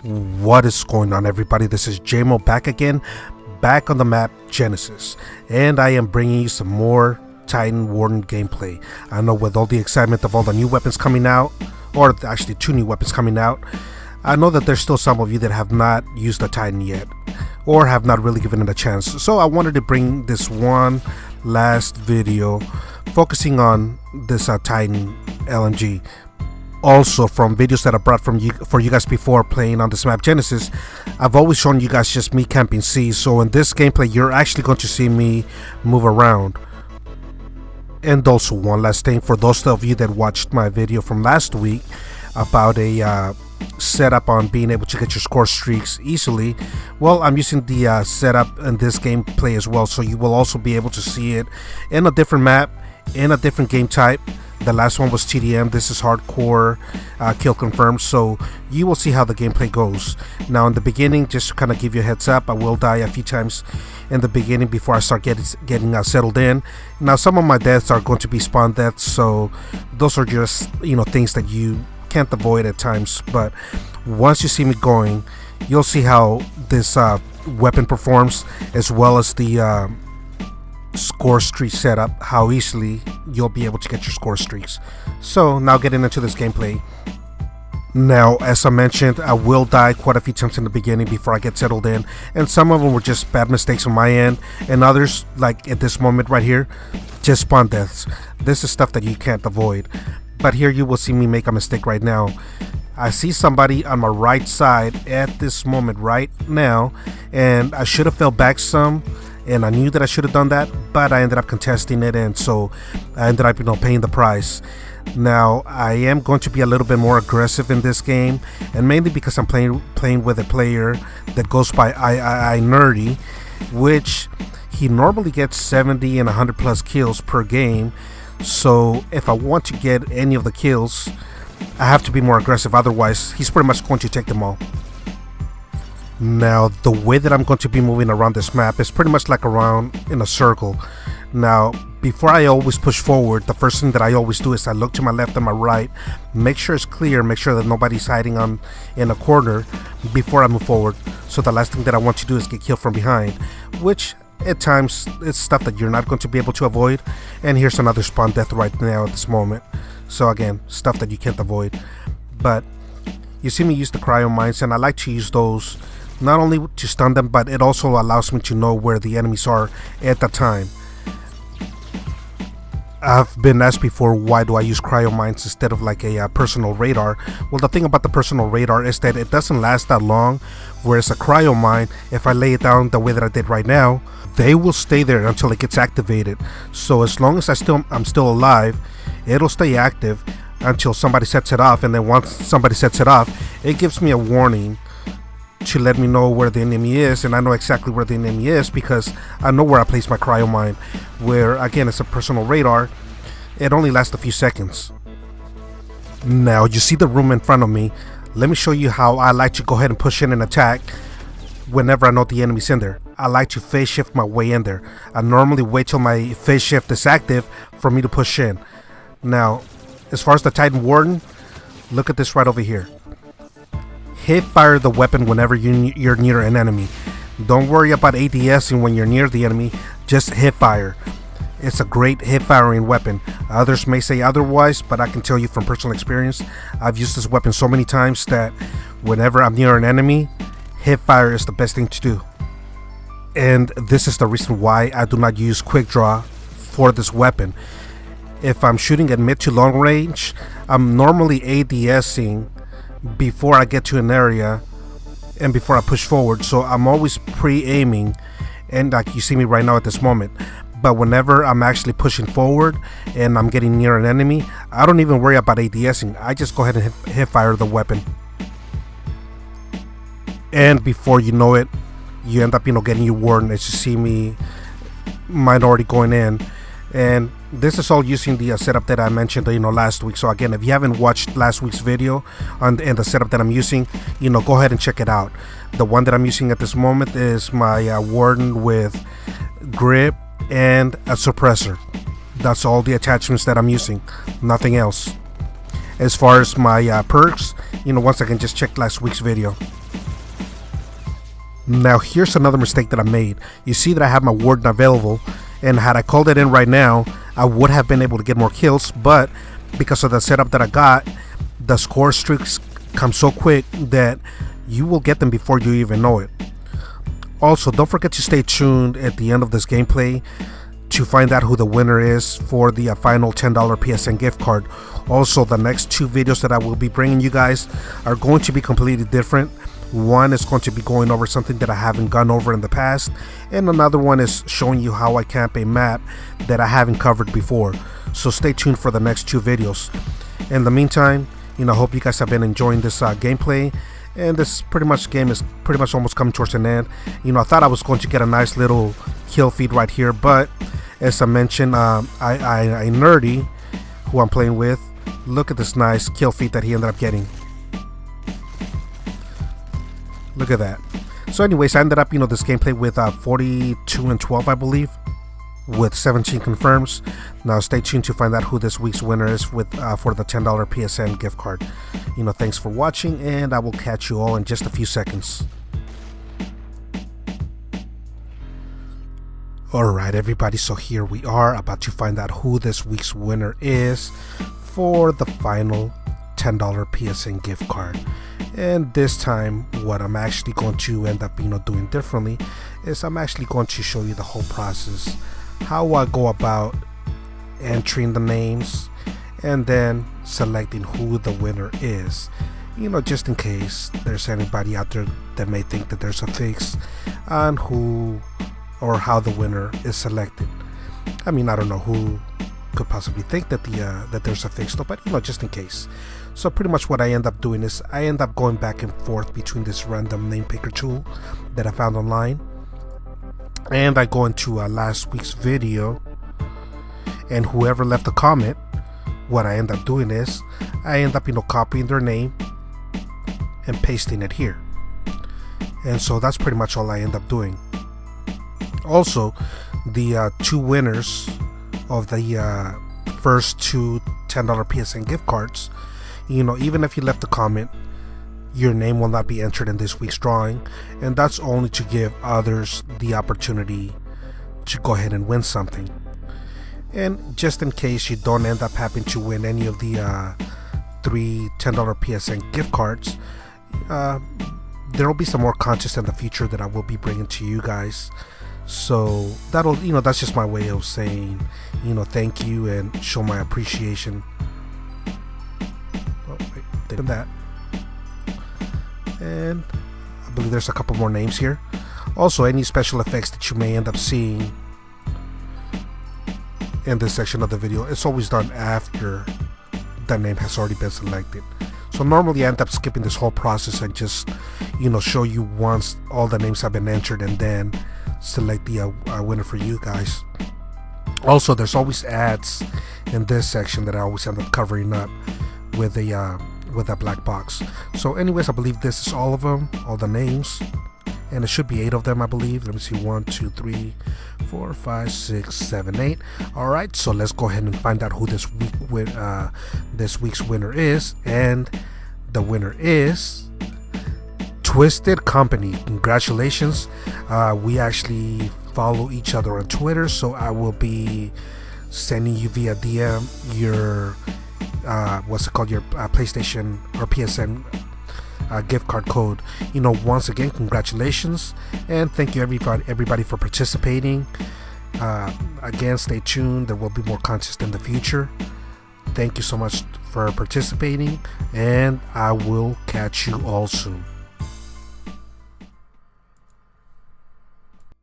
What is going on, everybody? This is JMO back again, back on the map Genesis, and I am bringing you some more Titan Warden gameplay. I know with all the excitement of all the new weapons coming out, or actually 2 new weapons coming out, I know that there's still some of you that have not used the Titan yet, or have not really given it a chance. So I wanted to bring this one last video focusing on this Titan LMG. Also, from videos that I brought for you guys before playing on this map Genesis, I've always shown you guys just me camping C. So in this gameplay, you're actually going to see me move around. And also, one last thing, for those of you that watched my video from last week about a setup on being able to get your score streaks easily, well, I'm using the setup in this gameplay as well, so you will also be able to see it in a different map, in a different game type. The last one was TDM. This is hardcore kill confirmed, so you will see how the gameplay goes. Now in the beginning, just to kind of give you a heads up, I will die a few times in the beginning before I start getting settled in. Now some of my deaths are going to be spawn deaths, so those are just, you know, things that you can't avoid at times. But once you see me going, you'll see how this weapon performs, as well as the score streak setup, how easily you'll be able to get your score streaks. So now getting into this gameplay. Now, as I mentioned, I will die quite a few times in the beginning before I get settled in, and some of them were just bad mistakes on my end, and others, like at this moment right here, just spawn deaths. This is stuff that you can't avoid. But here you will see me make a mistake right now. I see somebody on my right side at this moment right now, and I should have fell back some, and I knew that I should have done that, but I ended up contesting it, and so I ended up, paying the price. Now I am going to be a little bit more aggressive in this game, and mainly because I'm playing with a player that goes by I Nerdy, which he normally gets 70 and 100 plus kills per game. So if I want to get any of the kills, I have to be more aggressive, otherwise he's pretty much going to take them all. Now the way that I'm going to be moving around this map is pretty much like around in a circle. Now before I always push forward, the first thing that I always do is I look to my left and my right, make sure it's clear, make sure that nobody's hiding in a corner before I move forward. So the last thing that I want to do is get killed from behind, which at times it's stuff that you're not going to be able to avoid. And here's another spawn death right now at this moment. So again, stuff that you can't avoid. But you see me use the cryo mines, and I like to use those not only to stun them, but it also allows me to know where the enemies are at the time. I've been asked before, why do I use cryo mines instead of like a personal radar? Well, the thing about the personal radar is that it doesn't last that long, whereas a cryo mine, if I lay it down the way that I did right now, they will stay there until it gets activated. So as long as I'm still alive, it'll stay active until somebody sets it off, and then once somebody sets it off, it gives me a warning to let me know where the enemy is, and I know exactly where the enemy is because I know where I place my cryo mine, where again it's a personal radar. It only lasts a few seconds. Now you see the room in front of me. Let me show you how I like to go ahead and push in and attack whenever I know the enemy's in there. I like to phase shift my way in there. I normally wait till my phase shift is active for me to push in. Now as far as the Titan Warden, look at this right over here. Hit fire the weapon whenever you're near an enemy. Don't worry about ADSing when you're near the enemy, just hit fire. It's a great hit firing weapon. Others may say otherwise, but I can tell you from personal experience, I've used this weapon so many times that whenever I'm near an enemy, hit fire is the best thing to do. And this is the reason why I do not use quick draw for this weapon. If I'm shooting at mid to long range, I'm normally ADSing before I get to an area and before I push forward, so I'm always pre-aiming, and like you see me right now at this moment. But whenever I'm actually pushing forward and I'm getting near an enemy, I don't even worry about ADSing. I just go ahead and hit fire the weapon, and before you know it, you end up getting your warden, as you see me minority going in. And this is all using the setup that I mentioned last week. So again, if you haven't watched last week's video and the setup that I'm using, go ahead and check it out. The one that I'm using at this moment is my warden with grip and a suppressor. That's all the attachments that I'm using, nothing else. As far as my perks, once again, just check last week's video. Now here's another mistake that I made. You see that I have my Warden available, and had I called it in right now, I would have been able to get more kills, but because of the setup that I got, the score streaks come so quick that you will get them before you even know it. Also, don't forget to stay tuned at the end of this gameplay to find out who the winner is for the final $10 PSN gift card. Also, the next two videos that I will be bringing you guys are going to be completely different. One is going to be going over something that I haven't gone over in the past, and another one is showing you how I camp a map that I haven't covered before. So stay tuned for the next two videos. In the meantime, I hope you guys have been enjoying this gameplay, and this game is pretty much almost coming towards an end. I thought I was going to get a nice little kill feed right here, but as I mentioned, I Nerdy, who I'm playing with, look at this nice kill feed that he ended up getting. Look at that. So anyways, I ended up this gameplay with 42 and 12, I believe, with 17 confirms. Now stay tuned to find out who this week's winner is with for the $10 PSN gift card. Thanks for watching, and I will catch you all in just a few seconds. Alright everybody, so here we are about to find out who this week's winner is for the final $10 PSN gift card. And this time what I'm actually going to end up doing differently is I'm actually going to show you the whole process, how I go about entering the names and then selecting who the winner is. Just in case there's anybody out there that may think that there's a fix on who or how the winner is selected. I don't know who could possibly think that that there's a fix though, but just in case. So pretty much what I end up doing is I end up going back and forth between this random name picker tool that I found online, and I go into last week's video, and whoever left a comment, what I end up doing is I end up copying their name and pasting it here. And so that's pretty much all I end up doing. Also, the two winners of the first two $10 PSN gift cards, even if you left a comment, your name will not be entered in this week's drawing, and that's only to give others the opportunity to go ahead and win something. And just in case you don't end up having to win any of the three $10 PSN gift cards, there will be some more contests in the future that I will be bringing to you guys. So that'll that's just my way of saying thank you and show my appreciation. Oh, wait, than that. And I believe there's a couple more names here. Also, any special effects that you may end up seeing in this section of the video, it's always done after the name has already been selected. So normally I end up skipping this whole process and just show you once all the names have been entered and then select the winner for you guys. Also, there's always ads in this section that I always end up covering up with a black box. So anyways, I believe this is all of them, all the names, and it should be 8 of them, I believe. Let me see, 1 2 3 4 5 6 7 8. All right, so let's go ahead and find out who this week's winner is, and the winner is Twisted Company. Congratulations. We actually follow each other on Twitter, so I will be sending you via DM your your PlayStation or PSN gift card code. Once again, congratulations, and thank you everybody for participating. Again, stay tuned, there will be more contests in the future. Thank you so much for participating, and I will catch you all soon.